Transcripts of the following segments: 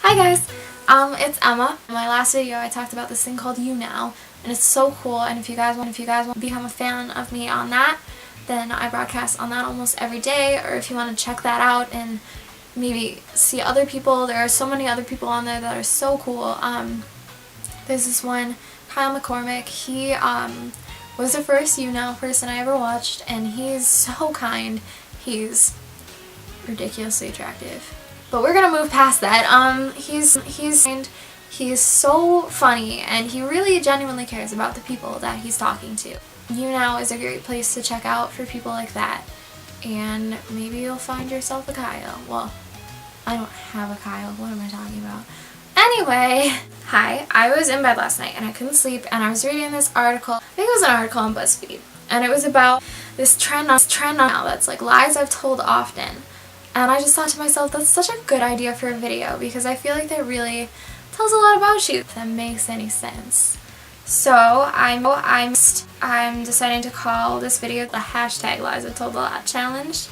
Hi guys, it's Emma. In my last video I talked about this thing called You Now, and it's so cool, and if you guys want to become a fan of me on that, then I broadcast on that almost every day, or if you want to check that out and maybe see other people, there are so many other people on there that are so cool. There's this one, Kyle McCormick. He was the first You Now person I ever watched, and he's so kind. He's ridiculously attractive. But we're gonna move past that. He's so funny, and he really genuinely cares about the people that he's talking to. You Now is a great place to check out for people like that, and maybe you'll find yourself a Kyle. Well, I don't have a Kyle. What am I talking about? Anyway, hi. I was in bed last night and I couldn't sleep, and I was reading this article. I think it was an article on BuzzFeed, and it was about this trend now that's like lies I've told often. And I just thought to myself, that's such a good idea for a video, because I feel like that really tells a lot about you, if that makes any sense. So I'm deciding to call this video the hashtag Lies I've Told a Lot challenge.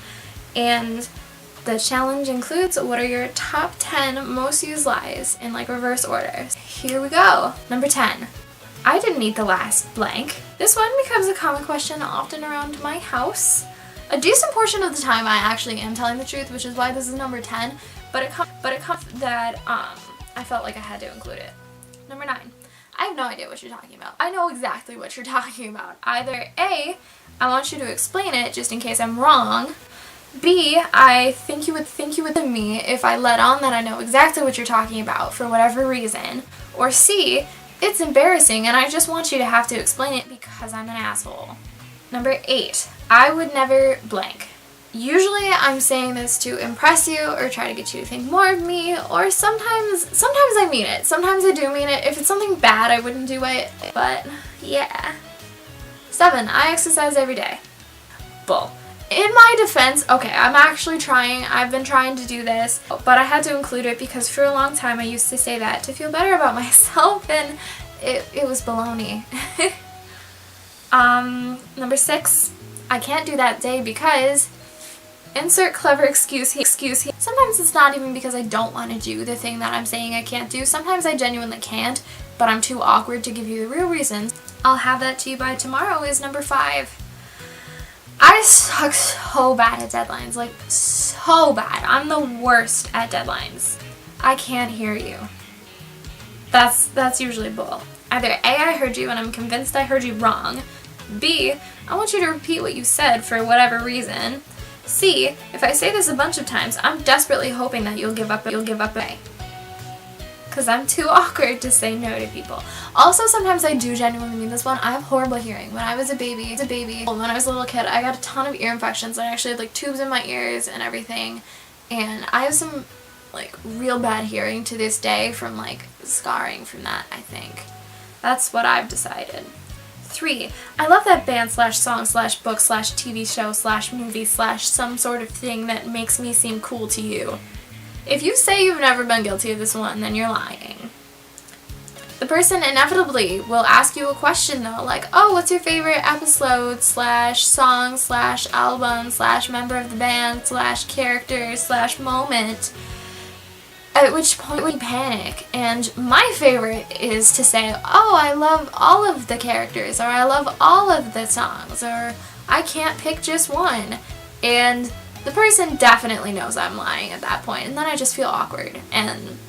And the challenge includes, what are your top 10 most used lies in like reverse order. Here we go. Number 10. I didn't eat the last blank. This one becomes a common question often around my house. A decent portion of the time I actually am telling the truth, which is why this is number 10, but it comes that I felt like I had to include it. Number 9. I have no idea what you're talking about. I know exactly what you're talking about. Either A, I want you to explain it just in case I'm wrong. B, I think you would me if I let on that I know exactly what you're talking about for whatever reason. Or C, it's embarrassing and I just want you to have to explain it because I'm an asshole. Number 8. I would never blank. Usually I'm saying this to impress you or try to get you to think more of me, or sometimes I mean it. Sometimes I do mean it. If it's something bad, I wouldn't do it, but yeah. 7. I exercise every day. Bull. In my defense, okay, I've been trying to do this, but I had to include it because for a long time I used to say that to feel better about myself, and it was baloney. Number 6. I can't do that day because insert clever excuse here. Sometimes it's not even because I don't want to do the thing that I'm saying I can't do. Sometimes I genuinely can't, but I'm too awkward to give you the real reasons. I'll have that to you by tomorrow is number 5. I suck so bad at deadlines, like so bad. I'm the worst at deadlines. I can't hear you. That's usually bull. Either A, I heard you and I'm convinced I heard you wrong. B, I want you to repeat what you said for whatever reason. C, if I say this a bunch of times, I'm desperately hoping that you'll give up A. Because I'm too awkward to say no to people. Also, sometimes I do genuinely mean this one. I have horrible hearing. When I was a baby, when I was a little kid, I got a ton of ear infections. I actually had like tubes in my ears and everything. And I have some like real bad hearing to this day from like scarring from that, I think. That's what I've decided. 3. I love that band / song / book / TV show / movie / some sort of thing that makes me seem cool to you. If you say you've never been guilty of this one, then you're lying. The person inevitably will ask you a question though, like, oh, what's your favorite episode / song / album / member of the band / character / moment. At which point we panic, and my favorite is to say, oh, I love all of the characters, or I love all of the songs, or I can't pick just one. And the person definitely knows I'm lying at that point, and then I just feel awkward. And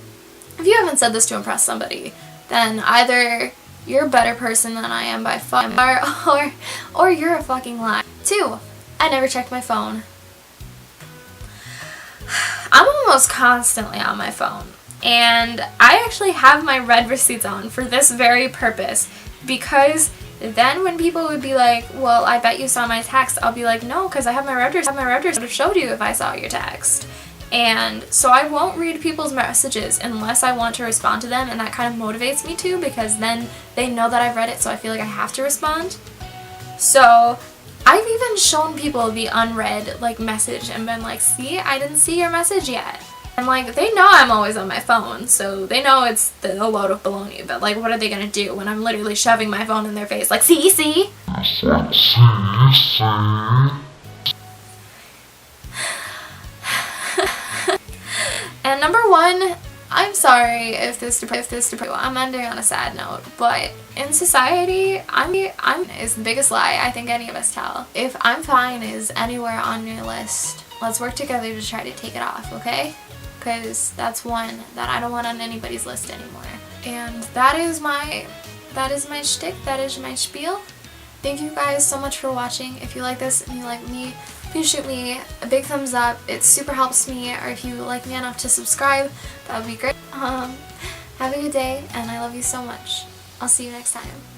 if you haven't said this to impress somebody, then either you're a better person than I am by far, or you're a fucking liar. 2. I never checked my phone. I'm almost constantly on my phone, and I actually have my read receipts on for this very purpose, because then when people would be like, well, I bet you saw my text, I'll be like, no, because I have my read receipts. I would have showed you if I saw your text. And so I won't read people's messages unless I want to respond to them, and that kind of motivates me to, because then they know that I've read it, so I feel like I have to respond. So I've even shown people the unread like message and been like, see, I didn't see your message yet. And like, they know I'm always on my phone, so they know it's a load of baloney, but like, what are they gonna do when I'm literally shoving my phone in their face like, see? And number 1 I'm sorry if this depresses you. I'm ending on a sad note, but in society, I'm is the biggest lie I think any of us tell. If I'm fine is anywhere on your list, let's work together to try to take it off, okay? Because that's one that I don't want on anybody's list anymore. And that is my shtick, that is my spiel. Thank you guys so much for watching. If you like this and you like me, please shoot me a big thumbs up. It super helps me. Or if you like me enough to subscribe, that would be great. Have a good day, and I love you so much. I'll see you next time.